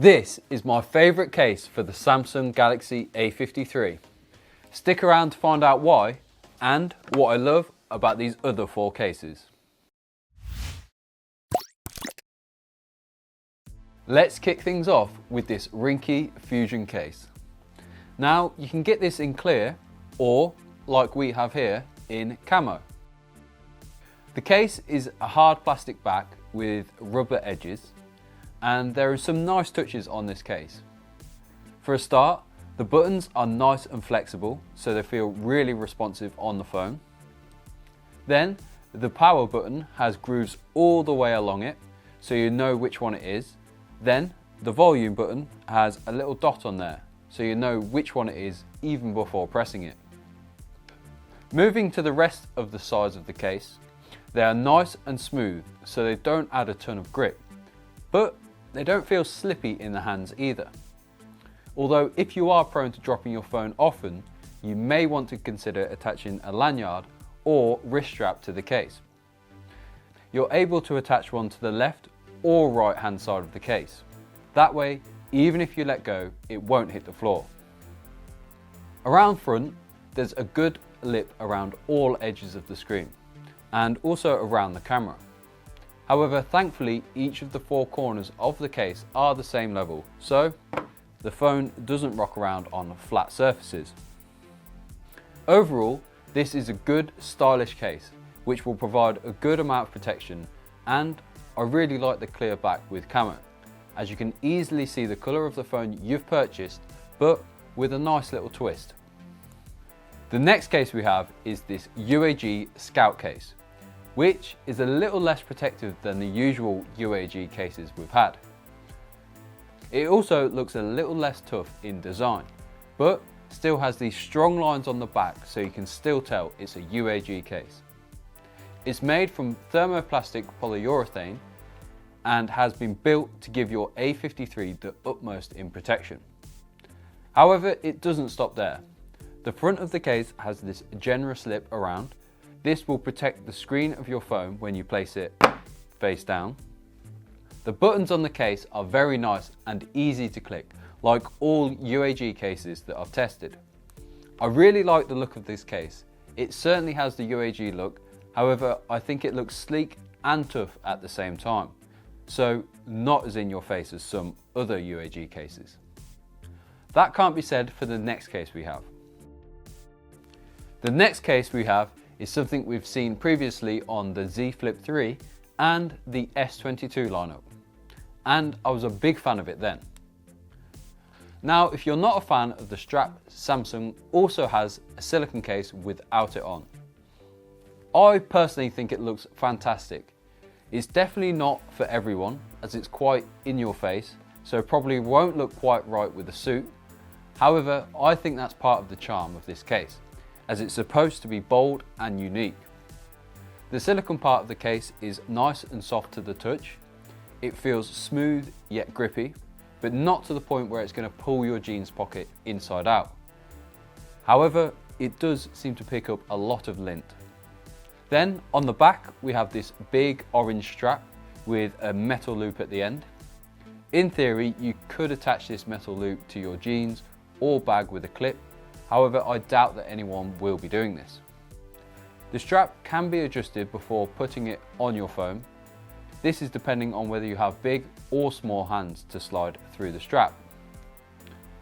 This is my favourite case for the Samsung Galaxy A53. Stick around to find out why and what I love about these other 4 cases. Let's kick things off with this Ringke Fusion case. Now you can get this in clear or, like we have here, in camo. The case is a hard plastic back with rubber edges, and there are some nice touches on this case. For a start, the buttons are nice and flexible, so they feel really responsive on the phone. Then the power button has grooves all the way along it, so you know which one it is. Then the volume button has a little dot on there, so you know which one it is even before pressing it. Moving to the rest of the sides of the case, they are nice and smooth, so they don't add a ton of grip, but they don't feel slippy in the hands either. Although if you are prone to dropping your phone often, you may want to consider attaching a lanyard or wrist strap to the case. You're able to attach one to the left or right hand side of the case. That way, even if you let go, it won't hit the floor. Around front, there's a good lip around all edges of the screen and also around the camera. However, thankfully, each of the 4 corners of the case are the same level, so the phone doesn't rock around on flat surfaces. Overall, this is a good, stylish case, which will provide a good amount of protection, and I really like the clear back with camo, as you can easily see the colour of the phone you've purchased, but with a nice little twist. The next case we have is this UAG Scout case, which is a little less protective than the usual UAG cases we've had. It also looks a little less tough in design, but still has these strong lines on the back so you can still tell it's a UAG case. It's made from thermoplastic polyurethane and has been built to give your A53 the utmost in protection. However, it doesn't stop there. The front of the case has this generous lip around. This will protect the screen of your phone when you place it face down. The buttons on the case are very nice and easy to click, like all UAG cases that I've tested. I really like the look of this case. It certainly has the UAG look, however I think it looks sleek and tough at the same time, so not as in your face as some other UAG cases. That can't be said for the next case we have. The next case we have is something we've seen previously on the Z Flip 3 and the S22 lineup, and I was a big fan of it then. Now, if you're not a fan of the strap, Samsung also has a silicone case without it on. I personally think it looks fantastic. It's definitely not for everyone, as it's quite in your face, so probably won't look quite right with a suit. However, I think that's part of the charm of this case, as it's supposed to be bold and unique. The silicone part of the case is nice and soft to the touch. It feels smooth yet grippy, but not to the point where it's going to pull your jeans pocket inside out. However, it does seem to pick up a lot of lint. Then on the back we have this big orange strap with a metal loop at the end. In theory, you could attach this metal loop to your jeans or bag with a clip. However, I doubt that anyone will be doing this. The strap can be adjusted before putting it on your phone. This is depending on whether you have big or small hands to slide through the strap.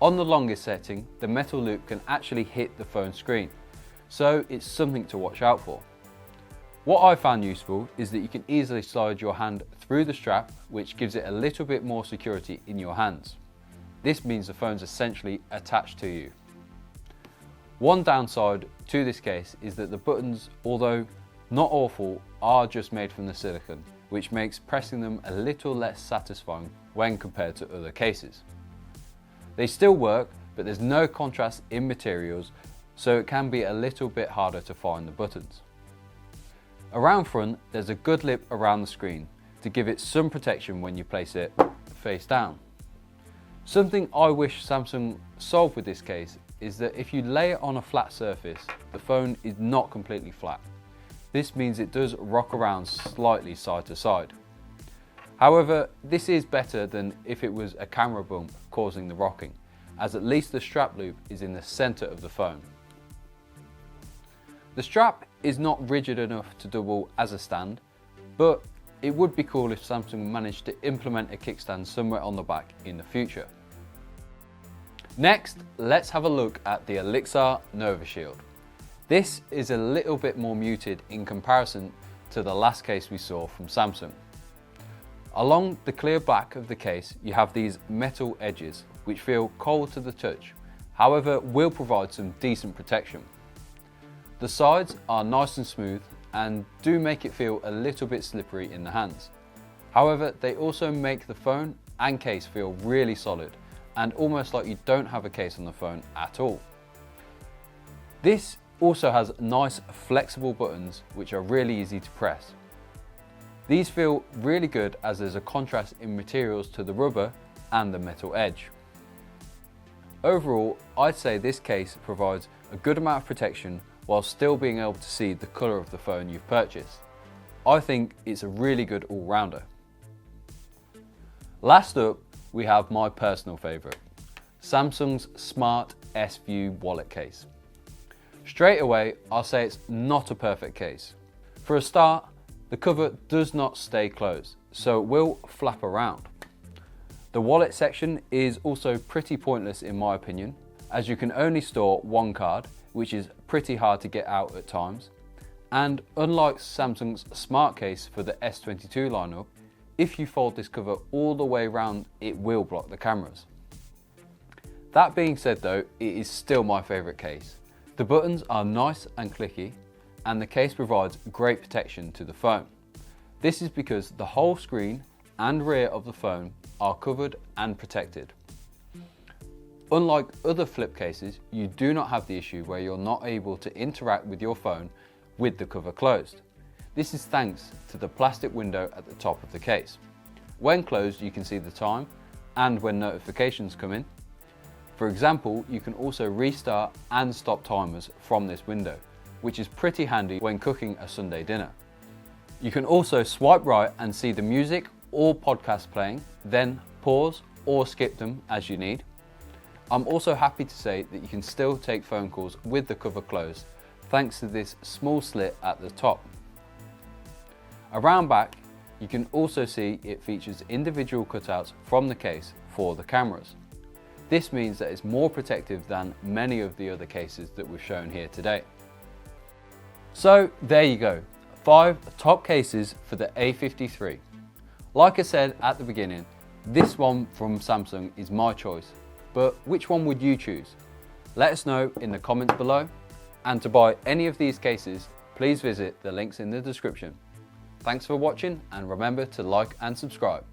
On the longest setting, the metal loop can actually hit the phone screen, so it's something to watch out for. What I found useful is that you can easily slide your hand through the strap, which gives it a little bit more security in your hands. This means the phone's essentially attached to you. One downside to this case is that the buttons, although not awful, are just made from the silicone, which makes pressing them a little less satisfying when compared to other cases. They still work, but there's no contrast in materials, so it can be a little bit harder to find the buttons. Around front, there's a good lip around the screen to give it some protection when you place it face down. Something I wish Samsung solved with this case is that if you lay it on a flat surface, the phone is not completely flat. This means it does rock around slightly side to side. However, this is better than if it was a camera bump causing the rocking, as at least the strap loop is in the center of the phone. The strap is not rigid enough to double as a stand, but it would be cool if Samsung managed to implement a kickstand somewhere on the back in the future. Next, let's have a look at the Olixar Novashield. This is a little bit more muted in comparison to the last case we saw from Samsung. Along the clear back of the case, you have these metal edges which feel cold to the touch, however will provide some decent protection. The sides are nice and smooth and do make it feel a little bit slippery in the hands. However, they also make the phone and case feel really solid and almost like you don't have a case on the phone at all. This also has nice flexible buttons which are really easy to press. These feel really good as there's a contrast in materials to the rubber and the metal edge. Overall, I'd say this case provides a good amount of protection while still being able to see the colour of the phone you've purchased. I think it's a really good all-rounder. Last up, we have my personal favourite, Samsung's Smart S View wallet case. Straight away, I'll say it's not a perfect case. For a start, the cover does not stay closed, so it will flap around. The wallet section is also pretty pointless in my opinion, as you can only store one card, which is pretty hard to get out at times. And unlike Samsung's Smart case for the S22 lineup, if you fold this cover all the way around, it will block the cameras. That being said though, it is still my favourite case. The buttons are nice and clicky, and the case provides great protection to the phone. This is because the whole screen and rear of the phone are covered and protected. Unlike other flip cases, you do not have the issue where you're not able to interact with your phone with the cover closed. This is thanks to the plastic window at the top of the case. When closed, you can see the time and when notifications come in. For example, you can also restart and stop timers from this window, which is pretty handy when cooking a Sunday dinner. You can also swipe right and see the music or podcast playing, then pause or skip them as you need. I'm also happy to say that you can still take phone calls with the cover closed thanks to this small slit at the top. Around back, you can also see it features individual cutouts from the case for the cameras. This means that it's more protective than many of the other cases that we've shown here today. So there you go, 5 top cases for the A53. Like I said at the beginning, this one from Samsung is my choice, but which one would you choose? Let us know in the comments below, and to buy any of these cases, please visit the links in the description. Thanks for watching, and remember to like and subscribe.